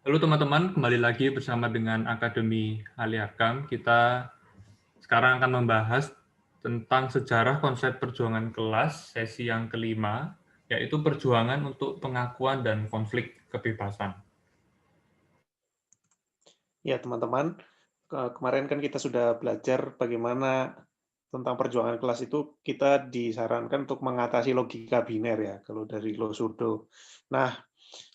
Halo teman-teman, kembali lagi bersama dengan Akademi Haliakam. Kita sekarang akan membahas tentang sejarah konsep perjuangan kelas sesi yang kelima, yaitu perjuangan untuk pengakuan dan konflik kebebasan. Ya, teman-teman, kemarin kan kita sudah belajar bagaimana tentang perjuangan kelas itu kita disarankan untuk mengatasi logika biner ya, kalau dari Losurdo. Nah,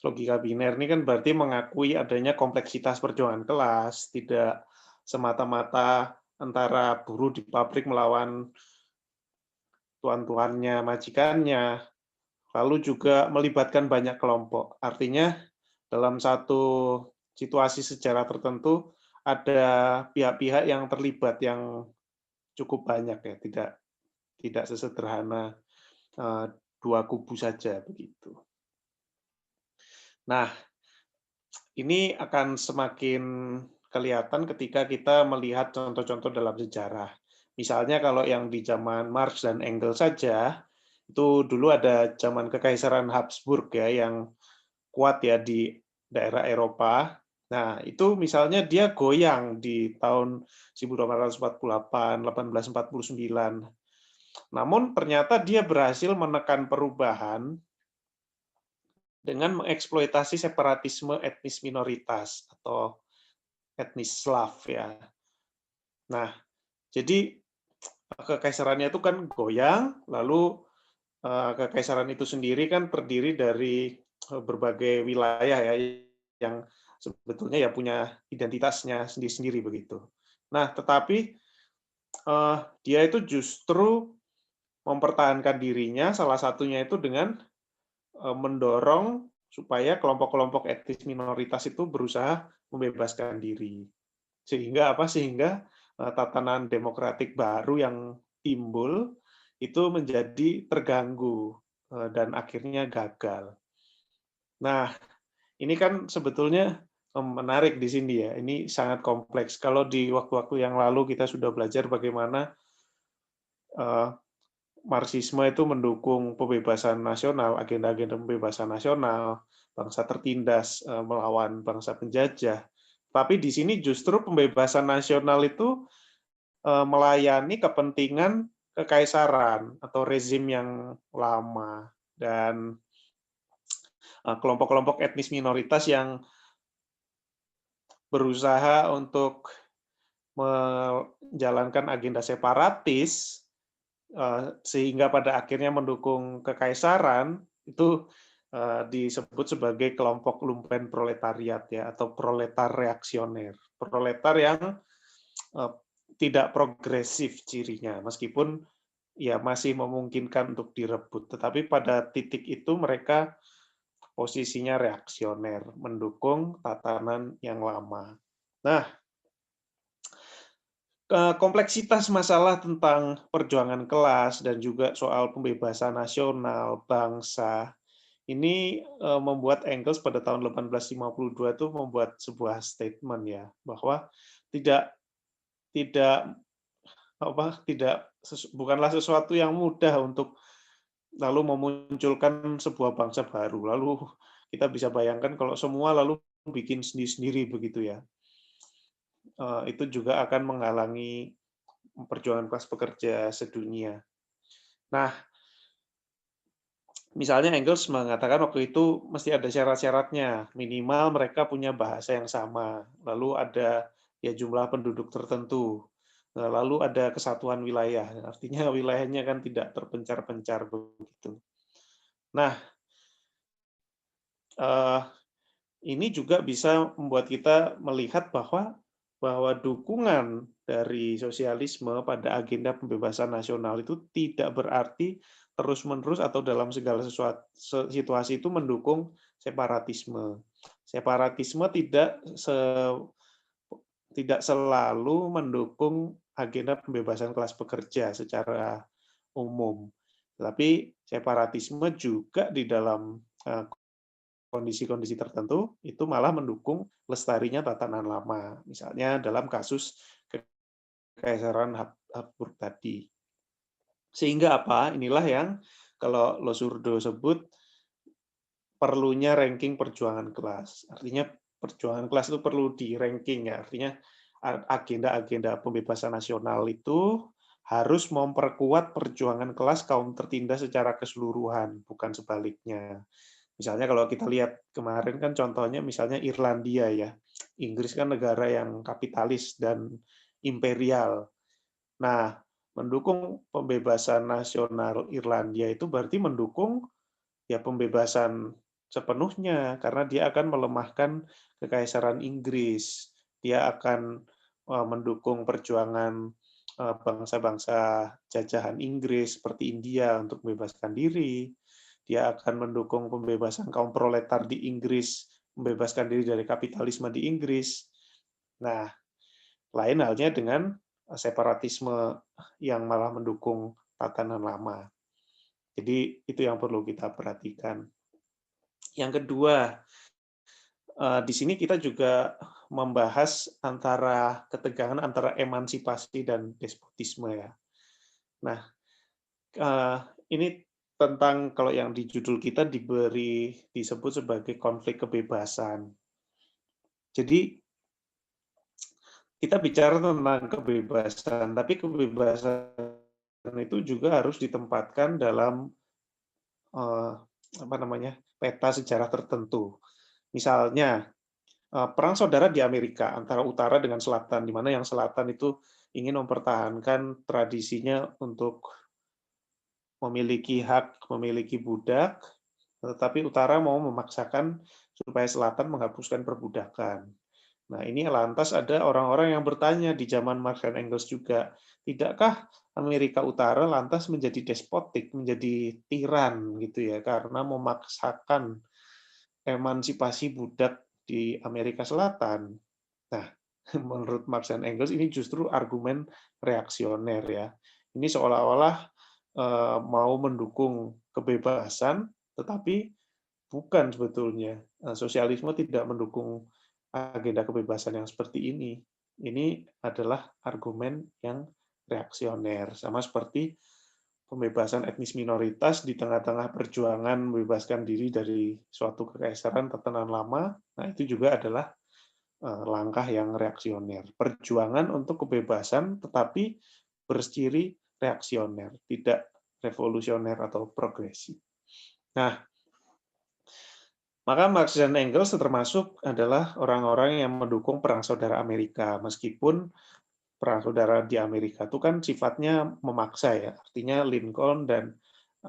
logika biner ini kan berarti mengakui adanya kompleksitas perjuangan kelas, tidak semata-mata antara buruh di pabrik melawan tuan-tuannya, majikannya, lalu juga melibatkan banyak kelompok. Artinya dalam satu situasi sejarah tertentu ada pihak-pihak yang terlibat yang cukup banyak ya, tidak sesederhana dua kubu saja begitu. Nah, ini akan semakin kelihatan ketika kita melihat contoh-contoh dalam sejarah. Misalnya kalau yang di zaman Marx dan Engels saja, itu dulu ada zaman Kekaisaran Habsburg ya yang kuat ya di daerah Eropa. Nah, itu misalnya dia goyang di tahun 1848, 1849. Namun ternyata dia berhasil menekan perubahan dengan mengeksploitasi separatisme etnis minoritas atau etnis Slav ya. Nah, jadi kekaisarannya itu kan goyang, lalu kekaisaran itu sendiri kan terdiri dari berbagai wilayah ya yang sebetulnya ya punya identitasnya sendiri-sendiri begitu. Nah, tetapi dia itu justru mempertahankan dirinya, salah satunya itu dengan mendorong supaya kelompok-kelompok etnis minoritas itu berusaha membebaskan diri. Sehingga apa? Sehingga tatanan demokratik baru yang timbul itu menjadi terganggu dan akhirnya gagal. Nah, ini kan sebetulnya menarik di sini ya. Ini sangat kompleks. Kalau di waktu-waktu yang lalu kita sudah belajar bagaimana eh, Marxisme itu mendukung pembebasan nasional, agenda-agenda pembebasan nasional, bangsa tertindas melawan bangsa penjajah. Tapi di sini justru pembebasan nasional itu melayani kepentingan kekaisaran atau rezim yang lama dan kelompok-kelompok etnis minoritas yang berusaha untuk menjalankan agenda separatis sehingga pada akhirnya mendukung kekaisaran itu disebut sebagai kelompok lumpen proletariat ya atau proletar reaksioner. Proletar yang eh, tidak progresif cirinya meskipun ya masih memungkinkan untuk direbut, tetapi pada titik itu mereka posisinya reaksioner, mendukung tatanan yang lama. Nah, kompleksitas masalah tentang perjuangan kelas dan juga soal pembebasan nasional, bangsa, ini membuat Engels pada tahun 1852 itu membuat sebuah statement ya, bahwa tidak tidak bukanlah sesuatu yang mudah untuk lalu memunculkan sebuah bangsa baru. Lalu kita bisa bayangkan kalau semua lalu bikin sendiri-sendiri begitu ya. Itu juga akan menghalangi perjuangan kelas pekerja sedunia. Nah, misalnya Engels mengatakan waktu itu mesti ada syarat-syaratnya, minimal mereka punya bahasa yang sama, lalu ada ya jumlah penduduk tertentu, lalu ada kesatuan wilayah, artinya wilayahnya kan tidak terpencar-pencar begitu. Nah, ini juga bisa membuat kita melihat bahwa dukungan dari sosialisme pada agenda pembebasan nasional itu tidak berarti terus-menerus atau dalam segala situasi itu mendukung separatisme. Separatisme tidak selalu mendukung agenda pembebasan kelas pekerja secara umum. Tapi separatisme juga di dalam kondisi-kondisi tertentu itu malah mendukung lestarinya tatanan lama. Misalnya dalam kasus Kekaisaran Habsburg tadi. Sehingga apa? Inilah yang kalau Losurdo sebut perlunya ranking perjuangan kelas. Artinya perjuangan kelas itu perlu di-ranking ya. Artinya agenda-agenda pembebasan nasional itu harus memperkuat perjuangan kelas kaum tertindas secara keseluruhan, bukan sebaliknya. Misalnya kalau kita lihat kemarin kan contohnya misalnya Irlandia ya. Inggris kan negara yang kapitalis dan imperial. Nah, mendukung pembebasan nasional Irlandia itu berarti mendukung ya pembebasan sepenuhnya karena dia akan melemahkan kekaisaran Inggris. Dia akan mendukung perjuangan bangsa-bangsa jajahan Inggris seperti India untuk membebaskan diri. Dia akan mendukung pembebasan kaum proletar di Inggris, membebaskan diri dari kapitalisme di Inggris. Nah, lain halnya dengan separatisme yang malah mendukung tatanan lama. Jadi itu yang perlu kita perhatikan. Yang kedua, di sini kita juga membahas antara ketegangan antara emansipasi dan despotisme ya. Nah, ini tentang kalau yang di judul kita disebut sebagai konflik kebebasan. Jadi kita bicara tentang kebebasan, tapi kebebasan itu juga harus ditempatkan dalam peta sejarah tertentu. Misalnya perang saudara di Amerika antara utara dengan selatan, di mana yang selatan itu ingin mempertahankan tradisinya untuk memiliki hak memiliki budak, tetapi utara mau memaksakan supaya selatan menghapuskan perbudakan. Nah, ini lantas ada orang-orang yang bertanya di zaman Marx dan Engels juga, tidakkah Amerika Utara lantas menjadi despotik, menjadi tiran gitu ya, karena memaksakan emansipasi budak di Amerika Selatan. Nah, menurut Marx dan Engels ini justru argumen reaksioner ya. Ini seolah-olah mau mendukung kebebasan, tetapi bukan sebetulnya. Sosialisme tidak mendukung agenda kebebasan yang seperti ini. Ini adalah argumen yang reaksioner, sama seperti pembebasan etnis minoritas di tengah-tengah perjuangan membebaskan diri dari suatu kekaisaran tatanan lama. Nah, itu juga adalah langkah yang reaksioner. Perjuangan untuk kebebasan tetapi berciri reaksioner, tidak revolusioner atau progresif. Nah, maka Marx dan Engels termasuk adalah orang-orang yang mendukung Perang Saudara Amerika, meskipun Perang Saudara di Amerika itu kan sifatnya memaksa ya, artinya Lincoln dan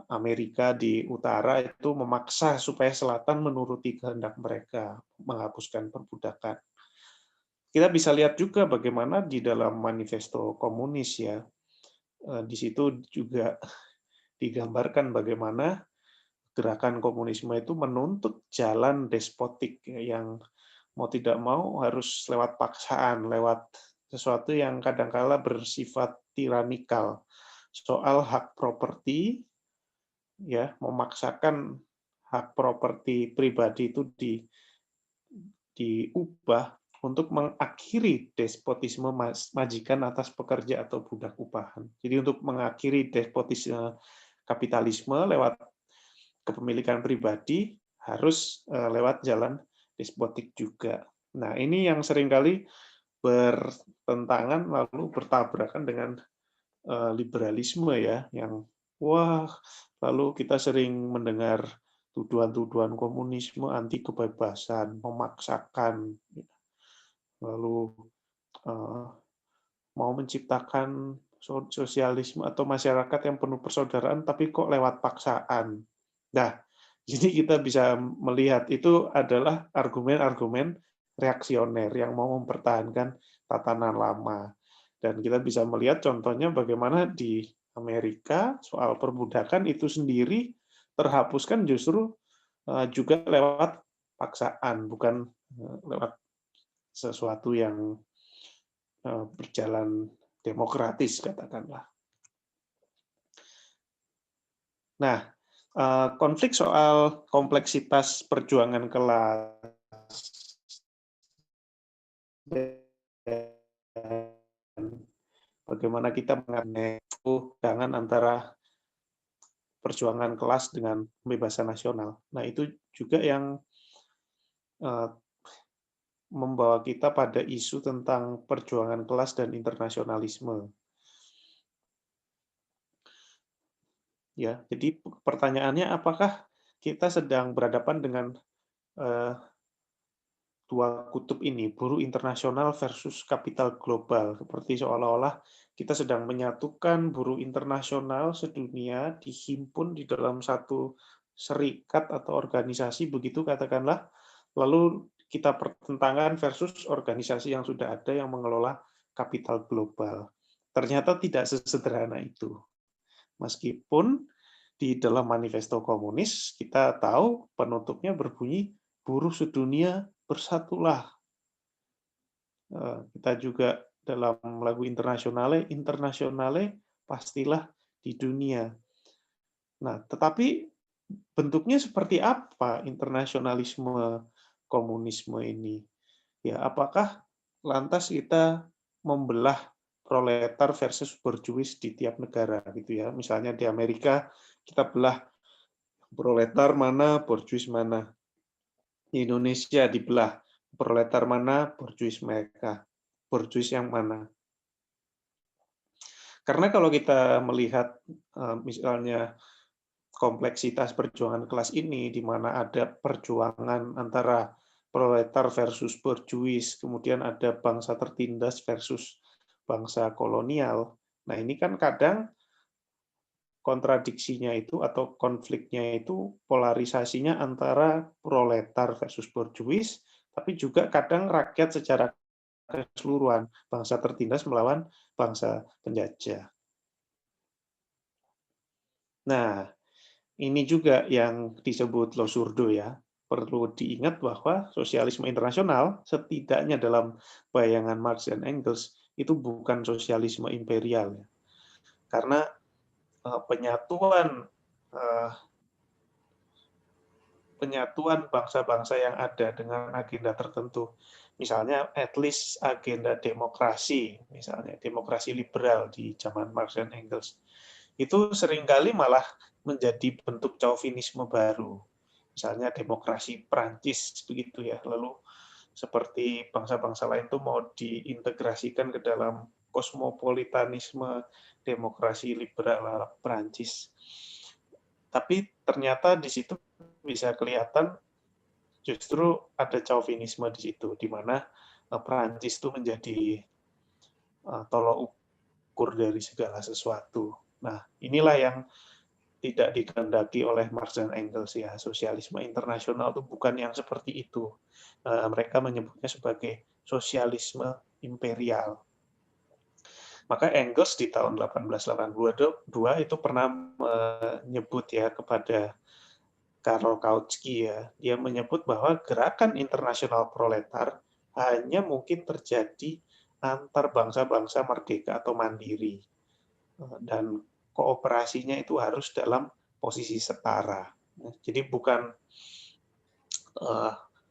Amerika di utara itu memaksa supaya selatan menuruti kehendak mereka, menghapuskan perbudakan. Kita bisa lihat juga bagaimana di dalam manifesto komunis ya, di situ juga digambarkan bagaimana gerakan komunisme itu menuntut jalan despotik yang mau tidak mau harus lewat paksaan, lewat sesuatu yang kadangkala bersifat tiranikal. Soal hak properti, ya memaksakan hak properti pribadi itu diubah untuk mengakhiri despotisme majikan atas pekerja atau budak upahan. Jadi untuk mengakhiri despotisme kapitalisme lewat kepemilikan pribadi harus lewat jalan despotik juga. Nah, ini yang seringkali bertentangan lalu bertabrakan dengan liberalisme ya, yang wah, lalu kita sering mendengar tuduhan-tuduhan komunisme, anti kebebasan, memaksakan, lalu mau menciptakan sosialisme atau masyarakat yang penuh persaudaraan, tapi kok lewat paksaan. Nah, jadi kita bisa melihat itu adalah argumen-argumen reaksioner yang mau mempertahankan tatanan lama. Dan kita bisa melihat contohnya bagaimana di Amerika soal perbudakan itu sendiri terhapuskan justru juga lewat paksaan, bukan lewat sesuatu yang berjalan demokratis, katakanlah. Nah, konflik soal kompleksitas perjuangan kelas dan bagaimana kita mengenai ketegangan antara perjuangan kelas dengan pembebasan nasional. Nah, itu juga yang membawa kita pada isu tentang perjuangan kelas dan internasionalisme. Ya, jadi pertanyaannya apakah kita sedang berhadapan dengan dua kutub ini, buruh internasional versus kapital global, seperti seolah-olah kita sedang menyatukan buruh internasional sedunia dihimpun di dalam satu serikat atau organisasi begitu katakanlah, lalu kita pertentangkan versus organisasi yang sudah ada yang mengelola kapital global. Ternyata tidak sesederhana itu. Meskipun di dalam manifesto komunis kita tahu penutupnya berbunyi buruh sedunia bersatulah. Kita juga dalam lagu Internasionale pastilah di dunia. Nah, tetapi bentuknya seperti apa internasionalisme komunisme ini? Ya, apakah lantas kita membelah proletar versus borjuis di tiap negara gitu ya. Misalnya di Amerika kita belah proletar mana, borjuis mana. Di Indonesia dibelah proletar mana, borjuis mereka. Borjuis yang mana. Karena kalau kita melihat misalnya kompleksitas perjuangan kelas ini, di mana ada perjuangan antara proletar versus borjuis, kemudian ada bangsa tertindas versus bangsa kolonial. Nah, ini kan kadang kontradiksinya itu atau konfliknya itu polarisasinya antara proletar versus borjuis, tapi juga kadang rakyat secara keseluruhan, bangsa tertindas melawan bangsa penjajah. Nah, ini juga yang disebut losurdo ya. Perlu diingat bahwa sosialisme internasional, setidaknya dalam bayangan Marx dan Engels, itu bukan sosialisme imperial. Karena penyatuan bangsa-bangsa yang ada dengan agenda tertentu. Misalnya, at least agenda demokrasi, misalnya demokrasi liberal di zaman Marx dan Engels. Itu seringkali malah menjadi bentuk chauvinisme baru. Misalnya demokrasi Prancis begitu ya. Lalu seperti bangsa-bangsa lain itu mau diintegrasikan ke dalam kosmopolitanisme demokrasi liberal Prancis. Tapi ternyata di situ bisa kelihatan justru ada chauvinisme di situ, di mana Prancis itu menjadi tolok ukur dari segala sesuatu. Nah, inilah yang tidak dikehendaki oleh Marx dan Engels ya. Sosialisme internasional itu bukan yang seperti itu. Mereka menyebutnya sebagai sosialisme imperial. Maka Engels di tahun 1882 itu pernah menyebut ya kepada Karl Kautsky ya, dia menyebut bahwa gerakan internasional proletar hanya mungkin terjadi antar bangsa-bangsa merdeka atau mandiri. Dan kooperasinya itu harus dalam posisi setara. Jadi bukan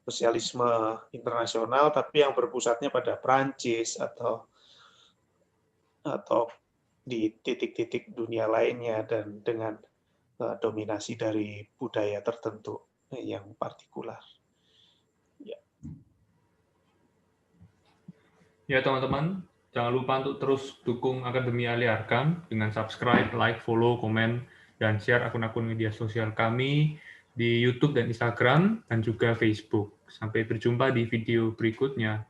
sosialisme internasional, tapi yang berpusatnya pada Prancis atau di titik-titik dunia lainnya dan dengan dominasi dari budaya tertentu yang partikular. Ya teman-teman, jangan lupa untuk terus dukung Akademi Ali Arkam dengan subscribe, like, follow, komen, dan share akun-akun media sosial kami di YouTube dan Instagram, dan juga Facebook. Sampai berjumpa di video berikutnya.